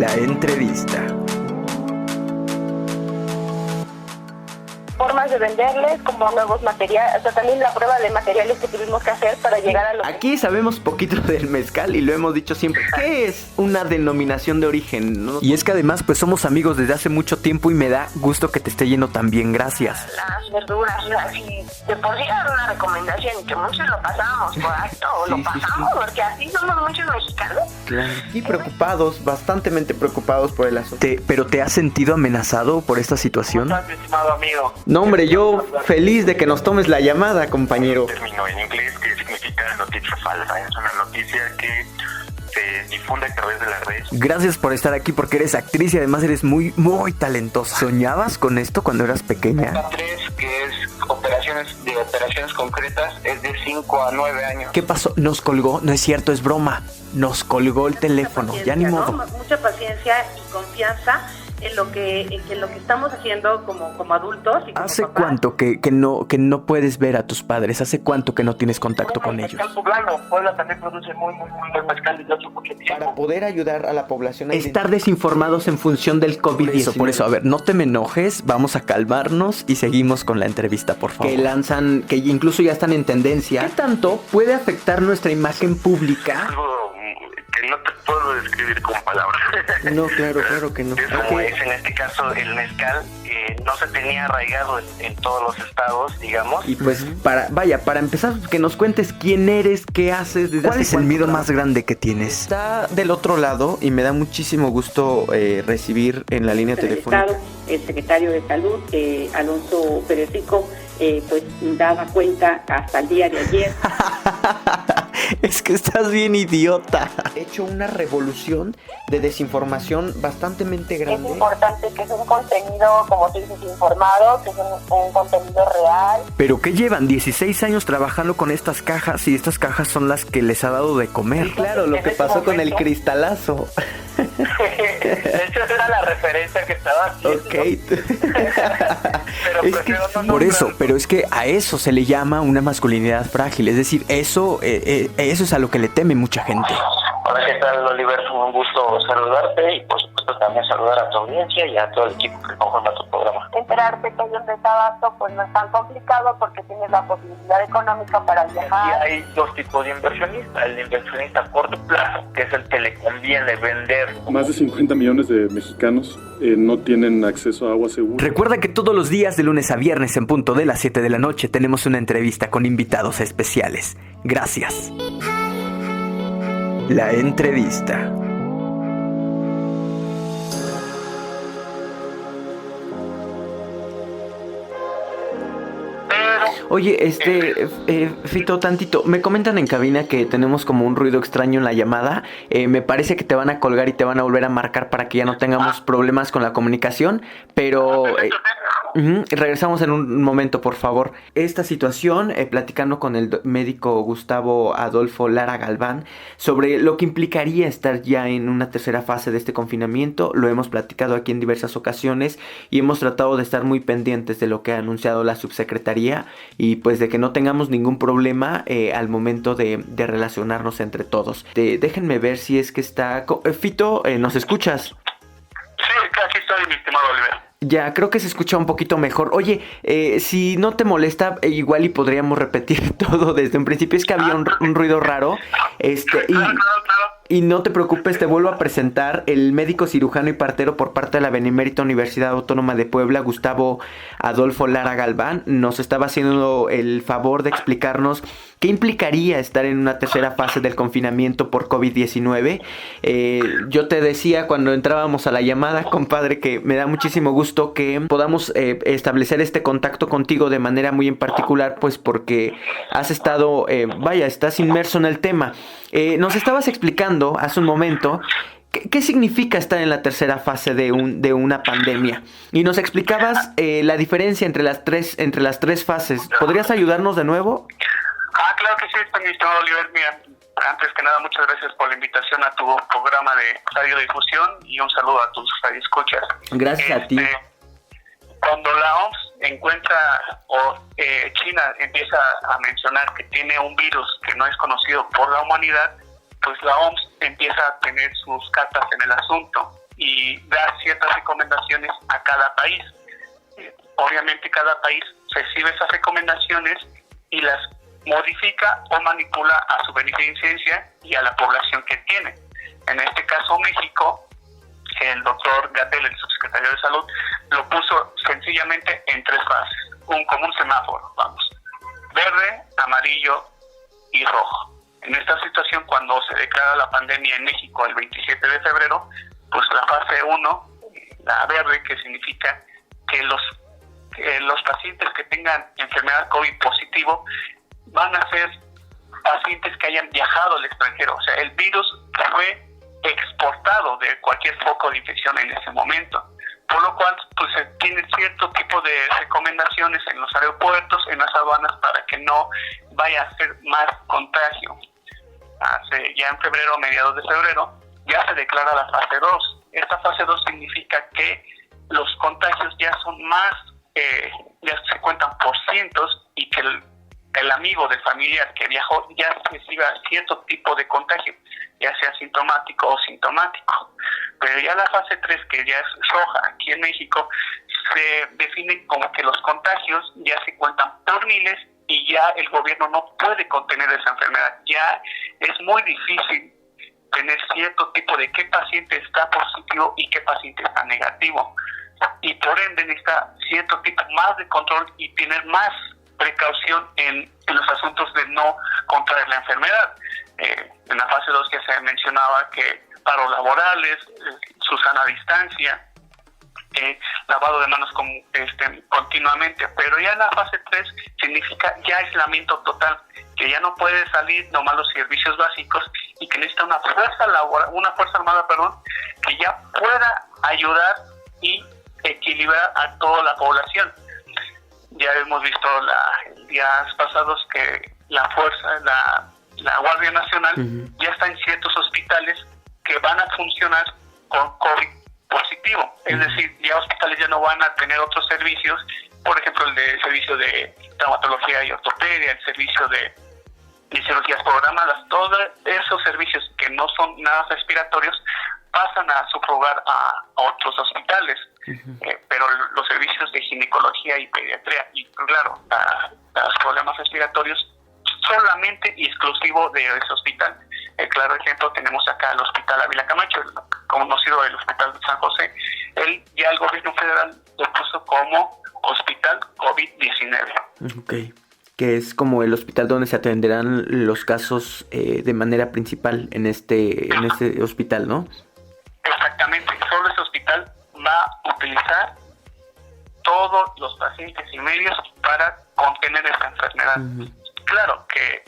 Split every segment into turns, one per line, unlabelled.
La entrevista.
Formas de venderles como nuevos materiales, o sea, también la prueba de materiales que tuvimos que hacer para llegar a los...
Aquí sabemos poquito del mezcal y lo hemos dicho siempre. ¿Qué es una denominación de origen? ¿No? Y es que además pues somos amigos desde hace mucho tiempo y me da gusto que te esté yendo tan bien, gracias.
Las verduras, así, de por sí era una recomendación y que muchos lo pasamos por alto,
Sí,
lo
sí,
pasamos
sí.
porque así somos muchos mexicanos.
Claro. Y preocupados, bastante preocupados por el asunto. ¿Pero te has sentido amenazado por esta situación?
¿Cómo estás, mi estimado amigo?
No, hombre, yo feliz de que nos tomes la llamada, compañero.
Término en inglés que significa noticia falsa. Es una noticia que se difunde a través de las redes.
Gracias por estar aquí porque eres actriz y además eres muy, muy talentosa. ¿Soñabas con esto cuando eras pequeña?
Esta 3, que es operaciones concretas, es de 5 a 9 años.
¿Qué pasó? Nos colgó, no es cierto, es broma. Nos colgó el teléfono, ya ni modo.
¿no? Mucha paciencia y confianza en lo que estamos haciendo como adultos y como
¿Hace
papás.
cuánto que no puedes ver a tus padres? ¿Hace cuánto que no tienes contacto con ellos?
Mezcal poblano. Puebla también produce muy buen mezcal desde hace mucho tiempo.
Para poder ayudar a la población a estar desinformados en función del COVID-19. Por eso, a ver, no te me enojes, vamos a calmarnos y seguimos con la entrevista, por favor. Que incluso ya están en tendencia. ¿Qué tanto puede afectar nuestra imagen pública?
Algo que no te puedo describir con palabras.
No, claro que no.
Es como es en este caso el mezcal, no se tenía arraigado en todos los estados, digamos.
Y pues para empezar, que nos cuentes quién eres, qué haces, ¿cuál es el miedo más grande que tienes? Está del otro lado y me da muchísimo gusto recibir en la línea telefónica.
El secretario de Salud, Alonso Pérez Rico, pues daba cuenta hasta el día de ayer.
Es que estás bien idiota. He hecho una revolución de desinformación bastante grande.
Es importante que es un contenido, como tú dices, informado, que es un contenido real.
Pero que llevan 16 años trabajando con estas cajas y estas cajas son las que les ha dado de comer. Sí, claro, lo que pasó con el cristalazo.
De hecho, esa era la referencia que estaba haciendo. Pero
es que, por eso, pero es que a eso se le llama una masculinidad frágil. Es decir, eso es a lo que le teme mucha gente.
Hola, ¿qué tal, Oliver? Un gusto saludarte y por supuesto también saludar a tu audiencia y a todo el equipo que conforma tu programa.
Enterarte que hay un desabasto pues no es tan complicado porque tienes la posibilidad económica para viajar.
Y hay dos tipos de inversionistas. El inversionista a corto plazo, que es el que le conviene vender.
Más de 50 millones de mexicanos no tienen acceso a agua segura.
Recuerda que todos los días de lunes a viernes en punto de las 7 de la noche tenemos una entrevista con invitados especiales. Gracias. La entrevista. Oye, Fito, tantito, me comentan en cabina que tenemos como un ruido extraño en la llamada. Me parece que te van a colgar y te van a volver a marcar para que ya no tengamos problemas con la comunicación, pero regresamos en un momento, por favor. Esta situación, platicando con el médico Gustavo Adolfo Lara Galván sobre lo que implicaría estar ya en una tercera fase de este confinamiento. Lo hemos platicado aquí en diversas ocasiones y hemos tratado de estar muy pendientes de lo que ha anunciado la subsecretaría y pues de que no tengamos ningún problema al momento de relacionarnos entre todos. Déjenme ver si es que está... Fito, ¿nos escuchas?
Sí, aquí estoy, mi estimado Oliver.
Ya, creo que se escucha un poquito mejor. Oye, si no te molesta, igual y podríamos repetir todo desde un principio. Es que había un ruido raro.
Claro.
Y no te preocupes, te vuelvo a presentar el médico cirujano y partero por parte de la Benemérita Universidad Autónoma de Puebla, Gustavo Adolfo Lara Galván. Nos estaba haciendo el favor de explicarnos qué implicaría estar en una tercera fase del confinamiento por COVID-19. Yo te decía cuando entrábamos a la llamada, compadre, que me da muchísimo gusto que podamos establecer este contacto contigo de manera muy en particular, pues porque has estado, estás inmerso en el tema. Nos estabas explicando hace un momento ¿qué significa estar en la tercera fase de una pandemia? Y nos explicabas la diferencia entre las tres fases. ¿Podrías ayudarnos de nuevo?
Claro que sí, mi estimado Oliver. Mira, antes que nada, muchas gracias por la invitación a tu programa de radiodifusión y un saludo a tus radioescuchas.
Gracias a ti.
Cuando la OMS encuentra China empieza a mencionar que tiene un virus que no es conocido por la humanidad, pues la OMS empieza a tener sus cartas en el asunto y da ciertas recomendaciones a cada país. Obviamente cada país recibe esas recomendaciones y las modifica o manipula a su beneficencia y a la población que tiene. En este caso México, el doctor Gatell, el subsecretario de Salud, lo puso sencillamente en 3 fases, como un semáforo, verde, amarillo y rojo. En esta situación, cuando se declara la pandemia en México el 27 de febrero, pues la fase 1, la verde, que significa que los pacientes que tengan enfermedad COVID positivo van a ser pacientes que hayan viajado al extranjero, o sea, el virus fue exportado de cualquier foco de infección en ese momento, por lo cual pues se tiene cierto tipo de recomendaciones en los aeropuertos, en las aduanas, para que no vaya a ser más contagio. Ya en febrero, a mediados de febrero, ya se declara la fase 2. Esta fase 2 significa que los contagios ya son más, ya se cuentan por cientos, y que el amigo del familiar que viajó ya reciba cierto tipo de contagio, ya sea sintomático o sintomático. Pero ya la fase 3, que ya es roja aquí en México, se define como que los contagios ya se cuentan por miles y ya el gobierno no puede contener esa enfermedad. Ya es muy difícil tener cierto tipo de qué paciente está positivo y qué paciente está negativo. Y por ende necesita cierto tipo más de control y tener más precaución en los asuntos de no contraer la enfermedad. En la fase 2 ya se mencionaba que paros laborales, sana distancia, lavado de manos continuamente, pero ya en la fase 3 significa ya aislamiento total, que ya no puede salir nomás los servicios básicos y que necesita una fuerza armada, que ya pueda ayudar y equilibrar a toda la población. Ya hemos visto días pasados que la Guardia Nacional ya está en ciertos hospitales que van a funcionar con COVID positivo. Es decir, ya hospitales ya no van a tener otros servicios, por ejemplo el servicio de traumatología y ortopedia, el servicio de cirugías programadas. Todos esos servicios que no son nada respiratorios pasan a subrogar a otros hospitales. Pero los servicios de ginecología y pediatría, y claro, los problemas respiratorios, solamente y exclusivo de ese hospital. Claro ejemplo tenemos acá el Hospital Ávila Camacho, conocido el Hospital de San José. Ya el gobierno federal lo puso como Hospital COVID-19.
Okay. Que es como el hospital donde se atenderán los casos de manera principal en este hospital, ¿no?
Exactamente, solo ese hospital va a utilizar todos los pacientes y medios para contener esta enfermedad. Claro que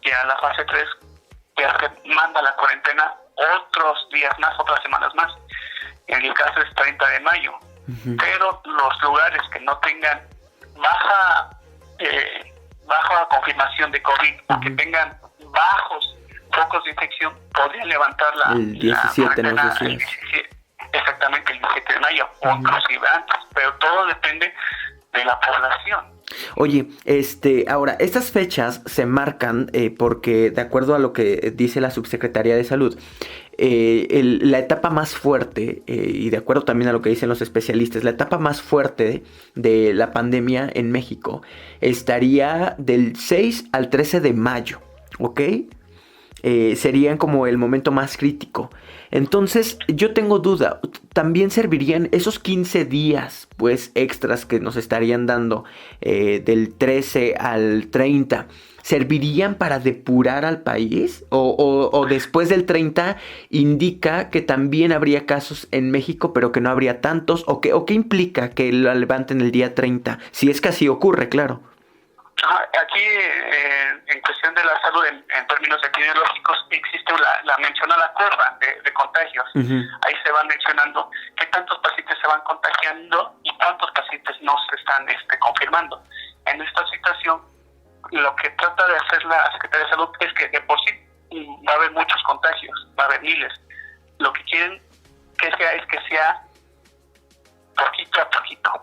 ya la fase 3 ya se manda la cuarentena otros días más, otras semanas más. En el caso es 30 de mayo. Pero los lugares que no tengan baja confirmación de COVID, que tengan bajos focos de infección, podrían levantar
el 17,
la cuarentena exactamente el 17 de mayo o inclusive antes, pero todo depende de la población.
Oye, ahora, estas fechas se marcan porque, de acuerdo a lo que dice la Subsecretaría de Salud, la etapa más fuerte, y de acuerdo también a lo que dicen los especialistas, la etapa más fuerte de la pandemia en México estaría del 6 al 13 de mayo, ¿ok? Serían como el momento más crítico. Entonces yo tengo duda, también servirían esos 15 días pues extras que nos estarían dando del 13 al 30, ¿servirían para depurar al país? ¿O después del 30 indica que también habría casos en México pero que no habría tantos? ¿O qué implica que la levanten el día 30? Si es que así ocurre, claro.
Aquí, en cuestión de la salud, en términos epidemiológicos, existe la mencionada curva de contagios. Ahí se van mencionando qué tantos pacientes se van contagiando y cuántos pacientes no se están confirmando. En esta situación, lo que trata de hacer la Secretaría de Salud es que de por sí va a haber muchos contagios, va a haber miles. Lo que quieren que sea poquito a poquito,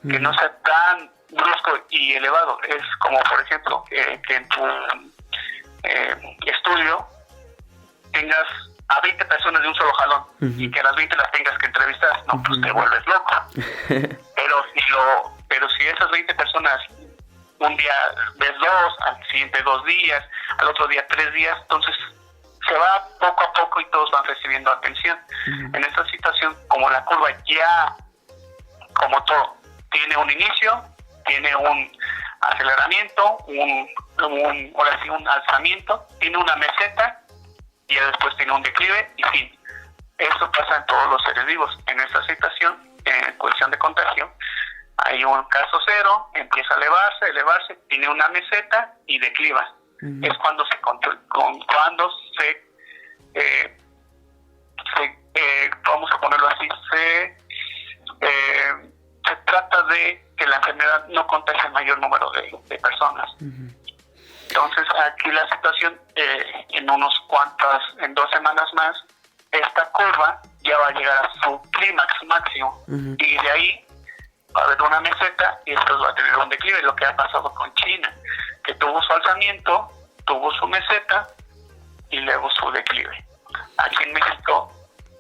que no sea tan brusco y elevado. Es como, por ejemplo, que en tu estudio tengas a 20 personas de un solo jalón y que a las 20 las tengas que entrevistar, no, pues te vuelves loco. Pero si esas 20 personas un día ves 2, al siguiente 2 días, al otro día 3 días, entonces se va poco a poco y todos van recibiendo atención. En esta situación, como la curva ya, como todo, tiene un inicio, tiene un aceleramiento, ahora sí, un alzamiento, tiene una meseta y después tiene un declive y fin. Eso pasa en todos los seres vivos. En esta situación, en cuestión de contagio, hay un caso cero, empieza a elevarse, tiene una meseta y decliva. Es cuando vamos a ponerlo así, se trata de que la enfermedad no contagie al mayor número de personas. Entonces aquí la situación, en 2 semanas más, esta curva ya va a llegar a su clímax máximo y de ahí va a haber una meseta y después va a tener un declive, lo que ha pasado con China, que tuvo su alzamiento, tuvo su meseta y luego su declive. Aquí en México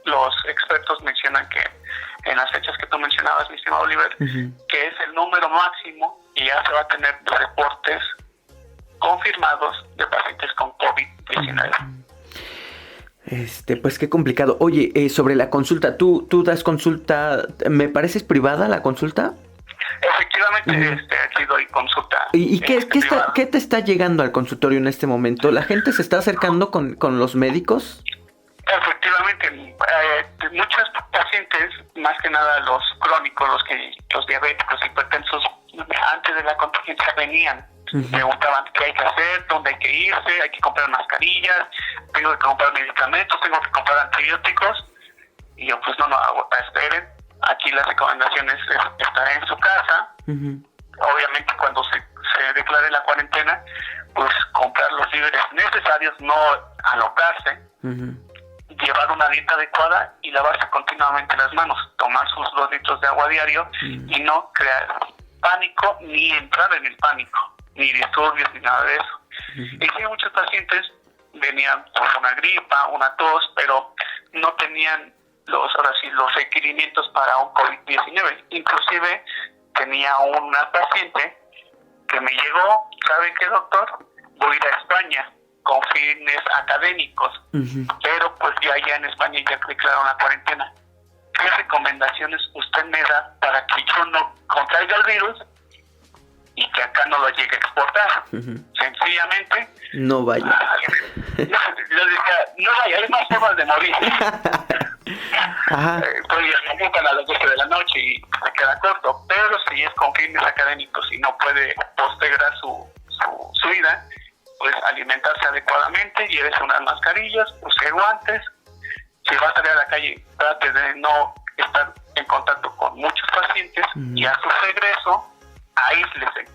los expertos mencionan que en las fechas que tú mencionabas, mi estimado Oliver, que es el número máximo y ya se va a tener reportes confirmados de pacientes con COVID-19.
Pues qué complicado. Oye, sobre la consulta, ¿tú das consulta, me parece es privada la consulta?
Efectivamente, aquí doy consulta.
¿Y qué te está llegando al consultorio en este momento? ¿La gente se está acercando con los médicos?
Efectivamente, muchos pacientes, más que nada los crónicos, los diabéticos, hipertensos, antes de la contingencia venían, preguntaban qué hay que hacer, dónde hay que irse, hay que comprar mascarillas, tengo que comprar medicamentos, tengo que comprar antibióticos, y yo pues no, esperen, aquí las recomendaciones es estar en su casa, obviamente cuando se declare la cuarentena, pues comprar los víveres necesarios, no alocarse, llevar una dieta adecuada y lavarse continuamente las manos, tomar sus 2 litros de agua diario y no crear pánico ni entrar en el pánico, ni disturbios ni nada de eso. Y sí, muchos pacientes venían por una gripa, una tos, pero no tenían los requerimientos para un COVID-19. Inclusive tenía una paciente que me llegó, ¿sabe qué, doctor? Voy a ir a España con fines académicos, pero pues ya en España ya declararon la cuarentena. ¿Qué recomendaciones usted me da para que yo no contraiga el virus y que acá no lo llegue a exportar? Sencillamente
no vaya.
No vaya, hay más formas de morir. Estoy a las 12 de la noche y se queda corto, pero si es con fines académicos y no puede postergar su vida, pues alimentarse adecuadamente, llévese unas mascarillas, use guantes. Si va a salir a la calle, trate de no estar en contacto con muchos pacientes y a su regreso, aíslese.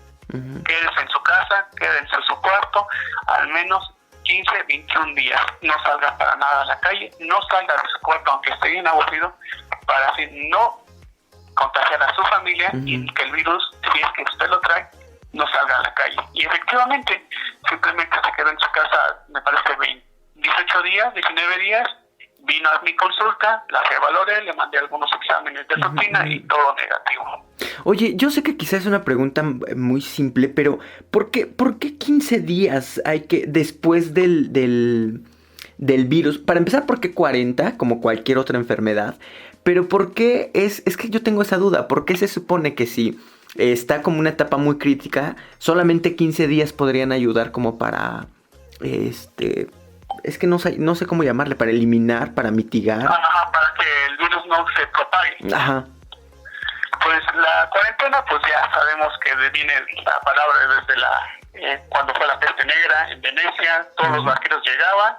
Quédese en su casa, quédese en su cuarto, al menos 15, 21 días. No salga para nada a la calle, no salga de su cuarto aunque esté bien aburrido, para así no contagiar a su familia y que el virus, si es que usted lo trae, no salga a la calle. Y efectivamente, simplemente se quedó en su casa, me parece 18 días, 19 días, vino a mi consulta, la revaloré, le mandé algunos exámenes de rutina y todo negativo.
Oye, yo sé que quizás es una pregunta muy simple, pero ¿por qué 15 días hay que, después del virus? Para empezar, ¿por qué 40, como cualquier otra enfermedad? Pero ¿por qué es que yo tengo esa duda? ¿Por qué se supone que si está como una etapa muy crítica, solamente 15 días podrían ayudar como para, es que no sé cómo llamarle, para eliminar, para mitigar?
Para que el virus no se propague. Pues la cuarentena, pues ya sabemos que viene la palabra desde cuando fue la peste negra en Venecia, todos los barqueros llegaban,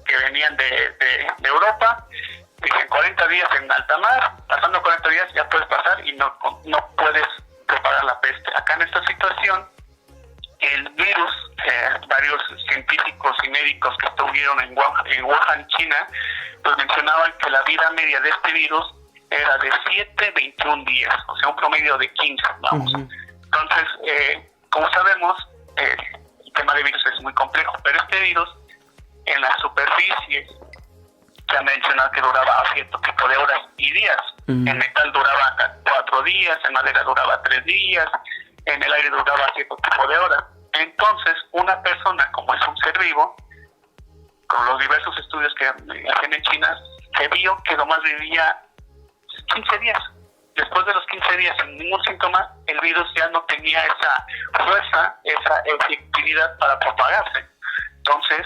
que venían de Europa, dicen 40 días en alta mar, pasando 40 días ya puedes pasar y no puedes propagar la peste. Acá en esta situación, el virus, varios científicos y médicos que estuvieron en Wuhan, China, pues mencionaban que la vida media de este virus era de 7-21 días, o sea, un promedio de 15, vamos. Entonces, como sabemos, el tema de virus es muy complejo, pero este virus, en la superficie se ha mencionado que duraba cierto tipo de horas y días. En metal duraba 4 días, en madera duraba 3 días, en el aire duraba cierto tipo de horas. Entonces, una persona, como es un ser vivo, con los diversos estudios que hacen en China, se vio que nomás vivía 15 días. Después de los 15 días, sin ningún síntoma, el virus ya no tenía esa fuerza, esa efectividad para propagarse. Entonces,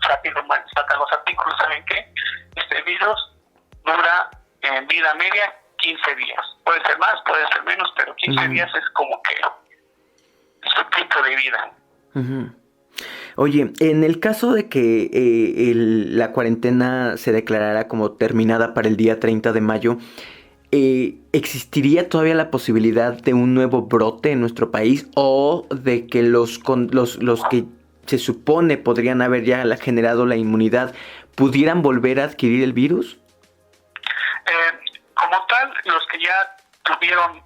rápido sacan los artículos, ¿saben qué? Este virus dura en vida media 15 días. Puede ser más, puede ser menos, pero 15 días es como que su tiempo de vida.
Oye, en el caso de que la cuarentena se declarara como terminada para el día 30 de mayo, ¿existiría todavía la posibilidad de un nuevo brote en nuestro país o de que los que se supone podrían haber ya generado la inmunidad pudieran volver a adquirir el virus?
Como tal, los que ya tuvieron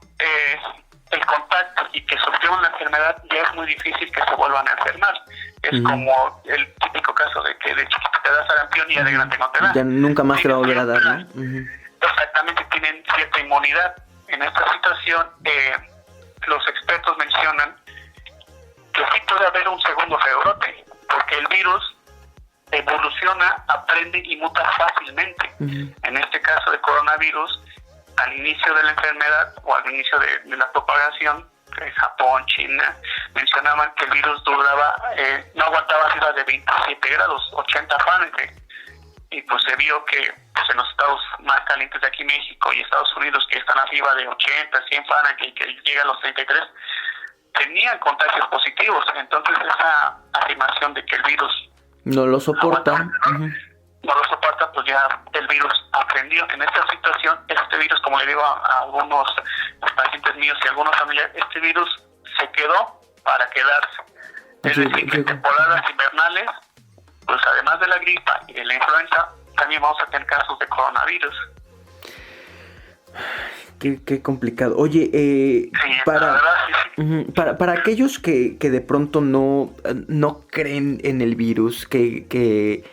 el contacto y que sufrieron la enfermedad, ya es muy difícil que se vuelvan a enfermar. Es como el típico caso de que de chiquito te da sarampión y ya de grande no te da.
Ya nunca más te va a volver a dar, ¿no?
Exactamente, tienen cierta inmunidad. En esta situación, los expertos mencionan que sí puede haber un segundo rebrote, porque el virus evoluciona, aprende y muta fácilmente. En este caso de coronavirus, al inicio de la enfermedad o al inicio de la propagación, Japón, China, mencionaban que el virus duraba, no aguantaba arriba de 27 grados, 80 Fahrenheit. Y pues se vio que pues, en los estados más calientes de aquí, México y Estados Unidos, que están arriba de 80, 100 Fahrenheit, que llega a los 33, tenían contagios positivos. Entonces esa afirmación de que el virus
no lo soporta,
no lo soporta, pues ya el virus aprendió. En esta situación, este virus, como le digo a algunos pacientes míos y a algunos familiares, este virus se quedó para quedarse. Es decir, que en temporadas invernales, pues además de la gripa y de la influenza, también vamos a tener casos de coronavirus.
Qué complicado. Oye,
sí,
para aquellos que de pronto no creen en el virus, que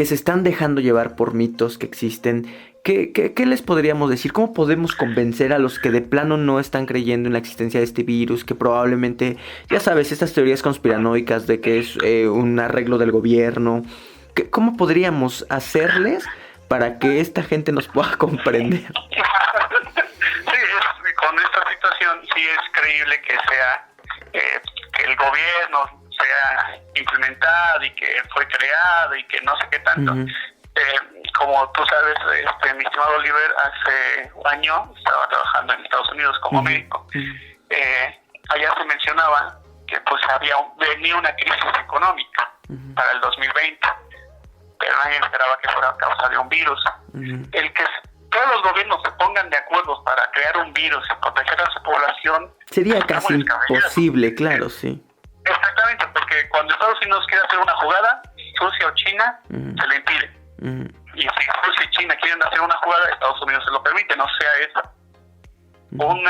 se están dejando llevar por mitos que existen, ¿qué les podríamos decir? ¿Cómo podemos convencer a los que de plano no están creyendo en la existencia de este virus, que probablemente, ya sabes, estas teorías conspiranoicas de que es un arreglo del gobierno? ¿Cómo podríamos hacerles para que esta gente nos pueda comprender?
Sí, con esta situación sí es creíble que sea que el gobierno sea implementado y que fue creado y que no sé qué tanto. Como tú sabes, mi estimado Oliver, hace un año estaba trabajando en Estados Unidos como médico. Allá se mencionaba que pues venía una crisis económica para el 2020, pero nadie esperaba que fuera a causa de un virus. El que todos los gobiernos se pongan de acuerdo para crear un virus y proteger a su población
sería casi imposible, claro, sí.
Exactamente, porque cuando Estados Unidos quiere hacer una jugada, Rusia o China se le impide. Y si Rusia y China quieren hacer una jugada, Estados Unidos se lo permite, no sea eso. Un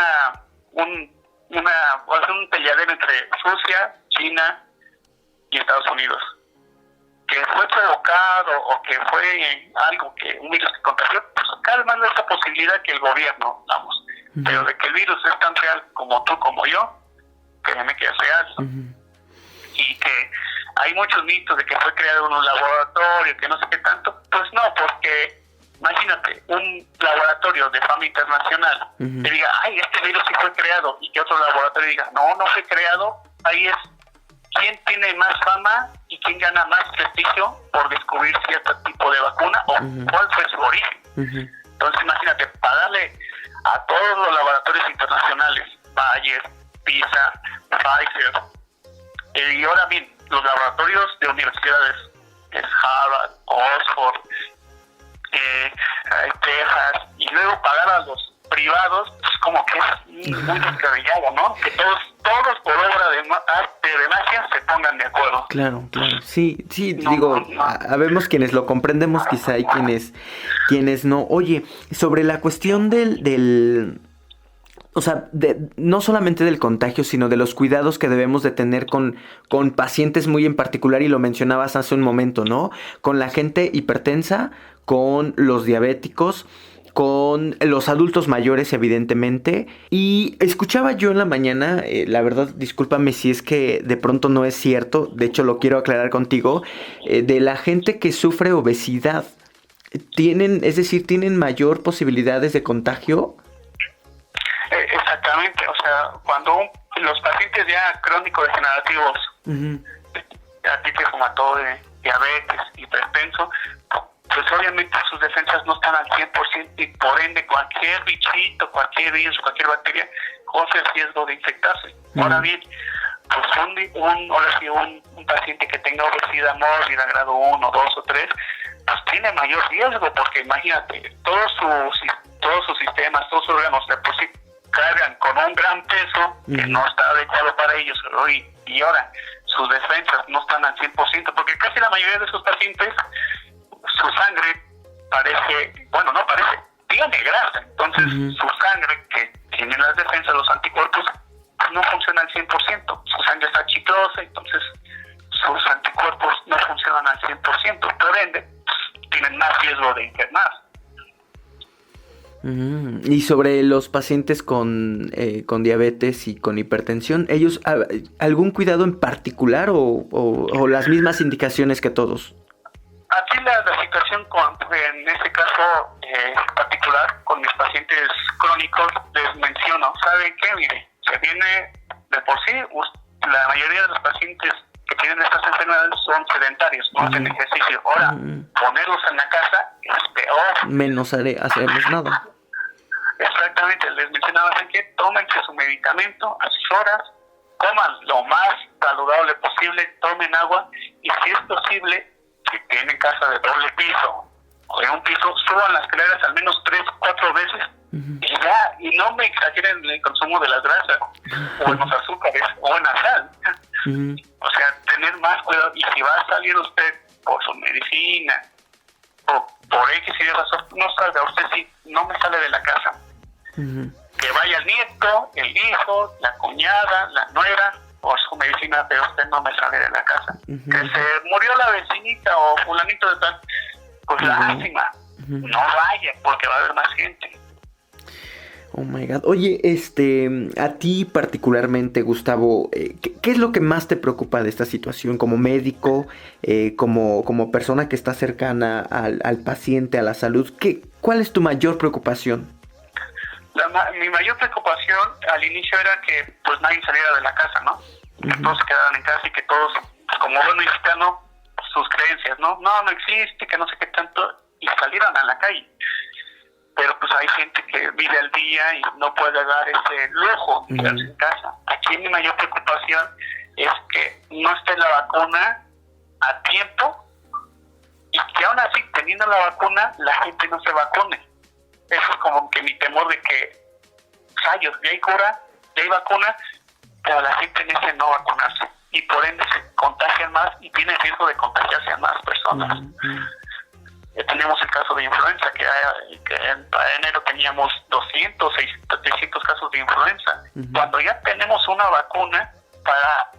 peleadero entre Rusia, China y Estados Unidos, que fue provocado o que fue algo que un virus que contagió, pues cada vez más de esa posibilidad que el gobierno, vamos. Pero de que el virus es tan real como tú, como yo, créeme que es real. Y que hay muchos mitos de que fue creado en un laboratorio, que no sé qué tanto. Pues no, porque imagínate, un laboratorio de fama internacional que diga, ay, este virus sí fue creado, y que otro laboratorio diga, no fue creado. Ahí es quién tiene más fama y quién gana más prestigio por descubrir cierto tipo de vacuna o cuál fue su origen. Entonces imagínate, pagarle a todos los laboratorios internacionales, Bayer, PISA, Pfizer, y ahora bien, los laboratorios de universidades, Harvard, Oxford, Texas, y luego pagar a los privados, pues como que es muy descabellado, ¿no? Que todos por obra de arte, de magia, se pongan de acuerdo.
Claro, sí, habemos quienes lo comprendemos, quizá hay quienes no. Oye, sobre la cuestión del o sea, no solamente del contagio, sino de los cuidados que debemos de tener con pacientes muy en particular, y lo mencionabas hace un momento, ¿no? Con la gente hipertensa, con los diabéticos, con los adultos mayores, evidentemente. Y escuchaba yo en la mañana, la verdad, discúlpame si es que de pronto no es cierto, de hecho lo quiero aclarar contigo, de la gente que sufre obesidad. ¿Tienen mayor posibilidades de contagio?
Exactamente, o sea, cuando los pacientes ya crónico-degenerativos, artritis reumatoide, diabetes, hipertenso, pues obviamente sus defensas no están al 100% y por ende cualquier bichito, cualquier virus, cualquier bacteria corre el riesgo de infectarse. Ahora bien, pues un paciente que tenga obesidad mórbida, grado 1, 2 o 3, pues tiene mayor riesgo, porque imagínate, todos sus sistemas, todos sus órganos de por sí cargan con un gran peso que no está adecuado para ellos, y ahora sus defensas no están al 100%, porque casi la mayoría de esos pacientes, su sangre tiene grasa, entonces su sangre, que tiene las defensas, los anticuerpos, no funciona al 100%, su sangre está chiclosa, entonces sus anticuerpos no funcionan al 100%, por ende, pues, tienen más riesgo de enfermar.
Y sobre los pacientes con diabetes y con hipertensión, ¿ellos algún cuidado en particular o las mismas indicaciones que todos?
Aquí la situación en este caso particular con mis pacientes crónicos, les menciono, ¿saben qué? Mire, se viene de por sí, la mayoría de los pacientes que tienen estas enfermedades son sedentarios, no hacen ejercicio. Ahora, ponerlos en la casa es peor.
Menos haremos nada.
Exactamente, les mencionaba que tómense su medicamento a sus horas, coman lo más saludable posible, tomen agua, y si es posible, si tienen casa de doble piso o de un piso, suban las escaleras al menos 3-4 veces y no me exageren en el consumo de las grasas o en los azúcares o en la sal. O sea, tener más cuidado, y si va a salir usted por su medicina o por X y de razón, no salga usted, si no me sale de la casa. Que vaya el nieto, el hijo, la cuñada, la nuera, por su medicina, pero usted no me sale de la casa. Que se murió la vecinita o fulanito de tal, pues lástima, no vaya, porque va a haber más gente.
Oh my God. Oye, a ti particularmente, Gustavo, ¿qué es lo que más te preocupa de esta situación como médico, como persona que está cercana al paciente, a la salud? ¿Cuál es tu mayor preocupación?
Mi mayor preocupación al inicio era que pues nadie saliera de la casa, ¿no? Que todos se quedaran en casa y que todos, pues, como buen mexicano, sus creencias, ¿no? No existe, que no sé qué tanto, y salieran a la calle. Pero pues hay gente que vive al día y no puede dar ese lujo de quedarse en casa. Aquí mi mayor preocupación es que no esté la vacuna a tiempo y que aún así, teniendo la vacuna, la gente no se vacune. Eso es como que mi temor de que, rayos, ya hay cura, ya hay vacuna, pero la gente necesita no vacunarse y por ende se contagian más y tiene riesgo de contagiarse a más personas. Tenemos el caso de influenza, que en enero teníamos 200, 300 casos de influenza. Cuando ya tenemos una vacuna para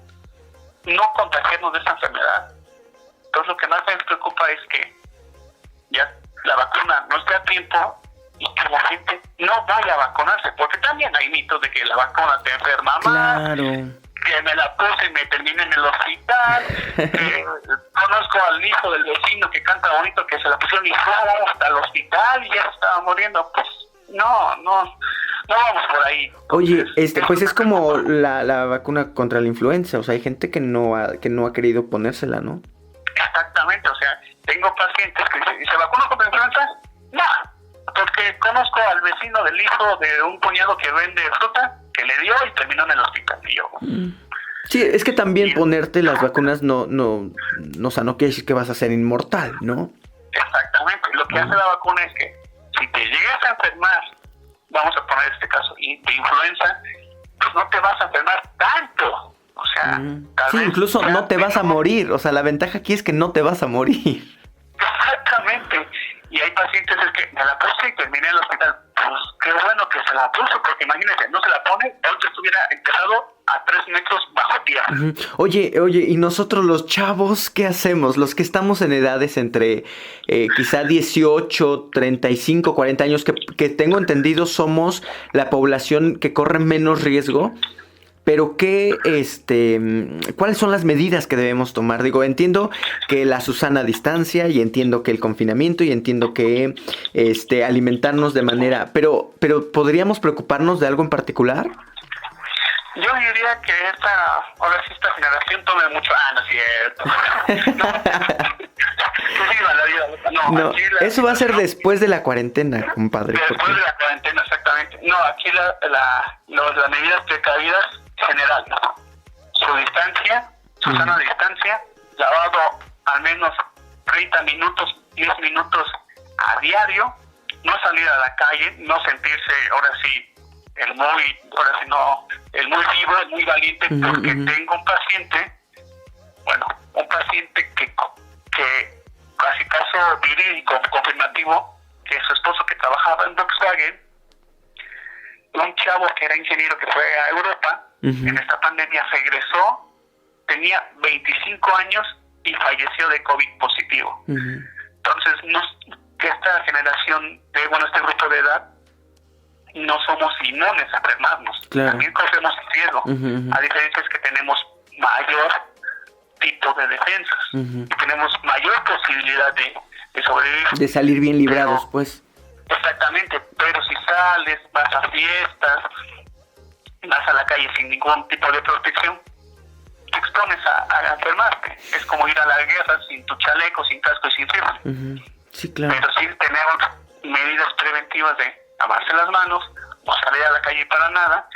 no contagiarnos de esa enfermedad, entonces lo que más me preocupa es que ya la vacuna no esté a tiempo y que la gente no vaya a vacunarse, porque también hay mitos de que la vacuna te enferma más,
claro,
que me la puse y me terminé en el hospital. Conozco al hijo del vecino que canta bonito, que se la pusieron y vamos hasta el hospital y ya estaba muriendo. Pues no vamos por ahí.
Oye, pues es como la vacuna contra la influenza, o sea, hay gente que no ha querido ponérsela, ¿no?
Exactamente, o sea, tengo pacientes que dicen, ¿y se vacunó contra la influenza? No, porque conozco al vecino del hijo de un cuñado que vende fruta, que le dio y terminó en el hospital. Y yo...
Sí, es que también ponerte las vacunas no quiere decir que vas a ser inmortal, ¿no?
Exactamente. Lo que hace la vacuna es que si te llegas a enfermar, vamos a poner este caso, de influenza, pues no te vas a enfermar tanto. O sea,
sí, incluso no te vas a morir. O sea, la ventaja aquí es que no te vas a morir.
Exactamente. Y hay pacientes que me la puse y terminé en el hospital. pues qué bueno que se la puso, porque imagínense, no se la pone, ahorita estuviera enterrado a 3 metros bajo tierra.
Oye, ¿y nosotros los chavos qué hacemos? Los que estamos en edades entre quizá 18, 35, 40 años, que tengo entendido somos la población que corre menos riesgo. Pero ¿cuáles son las medidas que debemos tomar? Digo, entiendo que la Susana distancia y entiendo que el confinamiento y entiendo que alimentarnos de manera... Pero ¿podríamos preocuparnos de algo en particular?
Yo diría que ahora sí esta generación tome mucho... no es cierto.
No, eso va a ser después de la cuarentena, compadre.
Después de la cuarentena, exactamente. No, aquí las medidas precavidas general, ¿no? Su distancia, su sana distancia, lavado al menos 30 minutos, 10 minutos a diario, no salir a la calle, no sentirse ahora sí el muy vivo, el muy valiente, porque tengo un paciente que casi caso verídico, confirmativo, que su esposo que trabajaba en Volkswagen, un chavo que era ingeniero que fue a Europa, en esta pandemia regresó, tenía 25 años y falleció de COVID positivo. Entonces, que esta generación, este grupo de edad, no somos inmunes a enfermarnos. Claro. También corremos riesgo. A diferencia es que tenemos mayor tipo de defensas, y tenemos mayor posibilidad de sobrevivir.
De salir bien librados, pues.
Exactamente, pero si sales, vas a fiestas, vas a la calle sin ningún tipo de protección, te expones a enfermarte. Es como ir a la guerra sin tu chaleco, sin casco y sin rifle.
Sí, claro.
Pero sí tenemos medidas preventivas de lavarse las manos, no salir a la calle para nada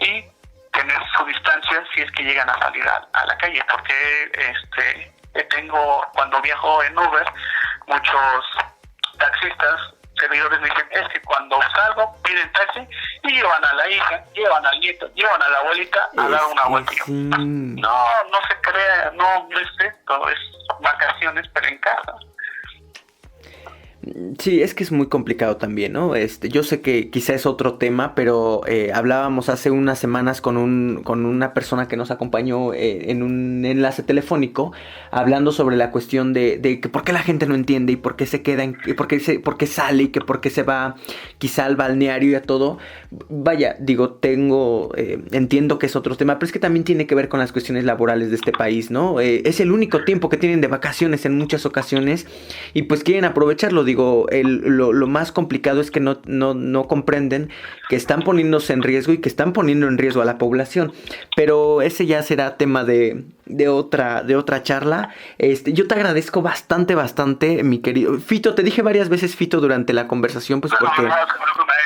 y tener su distancia si es que llegan a salir a la calle, porque cuando viajo en Uber, muchos taxistas, servidores me dicen, es que cuando salgo piden taxi y llevan a la hija, llevan al nieto, llevan a la abuelita a dar una vuelta. No se crea, no es esto, es vacaciones pero en casa.
Sí, es que es muy complicado también, ¿no? Yo sé que quizá es otro tema, pero hablábamos hace unas semanas con una persona que nos acompañó en un enlace telefónico, hablando sobre la cuestión de que por qué la gente no entiende y por qué se queda, y por qué sale y que por qué se va quizá al balneario y a todo. Vaya, digo, entiendo que es otro tema, pero es que también tiene que ver con las cuestiones laborales de este país, ¿no? Es el único tiempo que tienen de vacaciones en muchas ocasiones y pues quieren aprovecharlo. Digo, lo más complicado es que no comprenden que están poniéndose en riesgo y que están poniendo en riesgo a la población. Pero ese ya será tema de otra charla. Yo te agradezco bastante, mi querido Fito. Te dije varias veces Fito durante la conversación, pues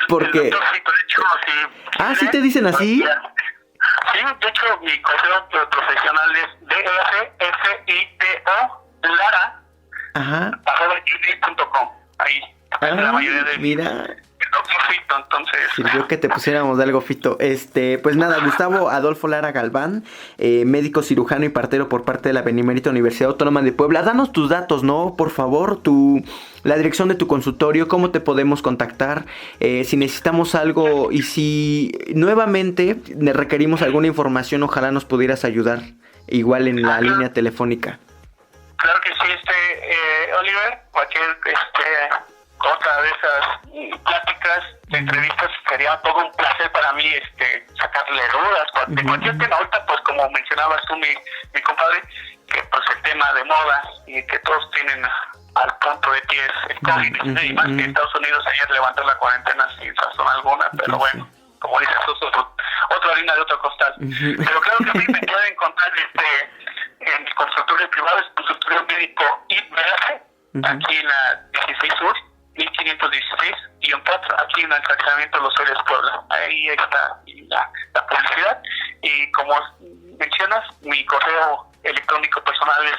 porque... ¿Sí te dicen así?
Sí, de hecho mi correo profesional es DRFITO Lara @gmail.com. Ahí la mayoría de
mira.
Fito, entonces
sirvió que te pusiéramos de algo, Fito. Pues nada, Gustavo Adolfo Lara Galván, médico cirujano y partero por parte de la Benemérita Universidad Autónoma de Puebla. Danos tus datos, ¿no? Por favor, la dirección de tu consultorio, cómo te podemos contactar, si necesitamos algo y si nuevamente requerimos alguna información, ojalá nos pudieras ayudar igual en la línea telefónica.
Claro que sí, Oliver, cualquier otra de esas pláticas, entrevistas, sería todo un placer para mí sacarle dudas de cualquier tema. Ahorita, pues como mencionabas tú, mi compadre, que pues el tema de moda y que todos tienen al punto de pies el COVID, y más que Estados Unidos ayer levantó la cuarentena sin razón alguna, pero bueno, como dices, otra harina de otro costal. Pero claro que sí, me pueden encontrar en mi consultorio privado, es consultorio médico IBF, aquí en la 16 Sur, 1516-4, aquí en el fraccionamiento Los Ceres, Puebla. Ahí está la publicidad. Y como mencionas, mi correo electrónico personal es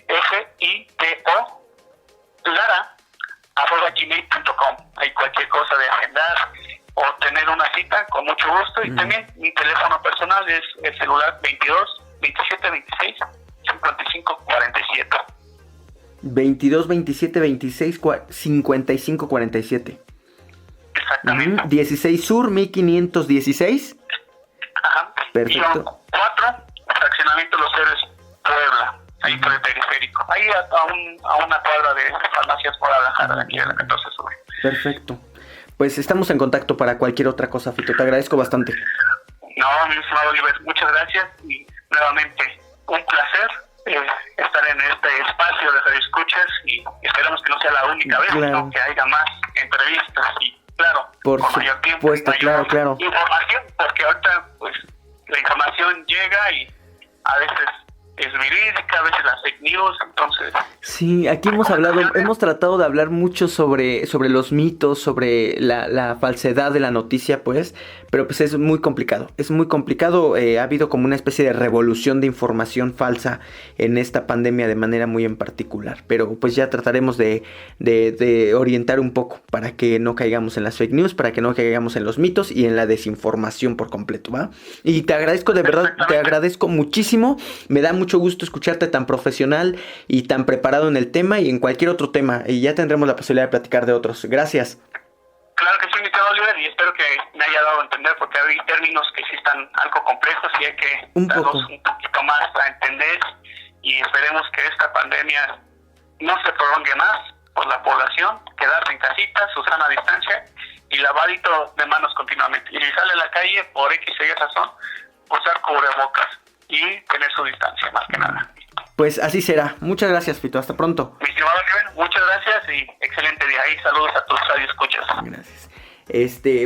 drfito.lara@gmail.com. Hay cualquier cosa de agendar o tener una cita, con mucho gusto. Y también mi teléfono personal es el celular 22 27 26 55 47.
22 27 26 55 47.
exactamente.
16 Sur, 1516.
Ajá.
Perfecto.
Son 4, fraccionamiento Los Héroes, Puebla, ahí por el periférico. Ahí a una cuadra de Farmacias Guadalajara, de aquí de la 14 Sur.
Perfecto. Pues estamos en contacto para cualquier otra cosa, Fito. Te agradezco bastante.
No, mi estimado Oliver, muchas gracias y nuevamente un placer estar en este espacio de radioescuchas y esperamos que no sea la única vez,
Claro.
sino que haya más entrevistas y claro,
Por
con mayor tiempo,
supuesto,
mayor
claro.
información, porque ahorita pues la información llega y a veces es verídica, a veces las fake news, entonces...
Sí, aquí hemos tratado de hablar mucho sobre los mitos, sobre la falsedad de la noticia, pues, pero pues es muy complicado, ha habido como una especie de revolución de información falsa en esta pandemia de manera muy en particular, pero pues ya trataremos de orientar un poco para que no caigamos en las fake news, para que no caigamos en los mitos y en la desinformación por completo, ¿va? Y te agradezco, de verdad, te agradezco muchísimo, me da mucho gusto escucharte tan profesional y tan preparado en el tema y en cualquier otro tema, y ya tendremos la posibilidad de platicar de otros. Gracias.
Claro que sí, mi querido Oliver, y espero que me haya dado a entender, porque hay términos que sí están algo complejos y hay que darlos un poquito más a entender, y esperemos que esta pandemia no se prolongue más por la población, quedarse en casita, su sana distancia y lavadito de manos continuamente. Y si sale a la calle por X y Y razón, usar cubrebocas y tener su distancia, más que nada.
Pues así será. Muchas gracias, Fito. Hasta pronto.
Mi estimado Oliver, muchas gracias y excelente día. Y saludos a tus radioescuchas.
Gracias.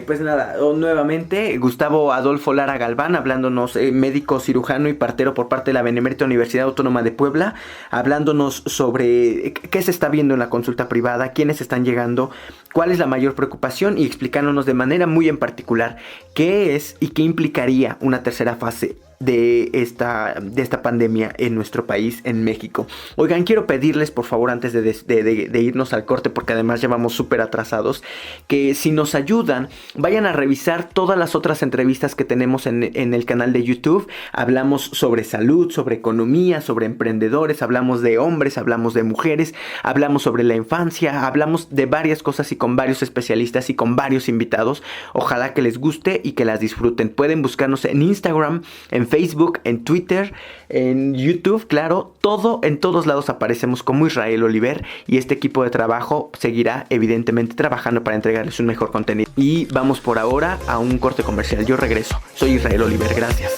Pues nada, nuevamente Gustavo Adolfo Lara Galván hablándonos, médico cirujano y partero por parte de la Benemérita Universidad Autónoma de Puebla, hablándonos sobre qué se está viendo en la consulta privada, quiénes están llegando, cuál es la mayor preocupación y explicándonos de manera muy en particular qué es y qué implicaría una tercera fase de esta pandemia en nuestro país, en México. Oigan, quiero pedirles por favor, antes de irnos al corte, porque además ya vamos súper atrasados, que si nos ayudan, vayan a revisar todas las otras entrevistas que tenemos en el canal de YouTube. Hablamos sobre salud, sobre economía, sobre emprendedores, hablamos de hombres, hablamos de mujeres, hablamos sobre la infancia, hablamos de varias cosas y con varios especialistas y con varios invitados. Ojalá que les guste y que las disfruten. Pueden buscarnos en Instagram, en Facebook, en Twitter, en YouTube, claro, en todos lados aparecemos como Israel Oliver, y este equipo de trabajo seguirá evidentemente trabajando para entregarles un mejor contenido. Y vamos por ahora a un corte comercial. Yo regreso. Soy Israel Oliver, gracias.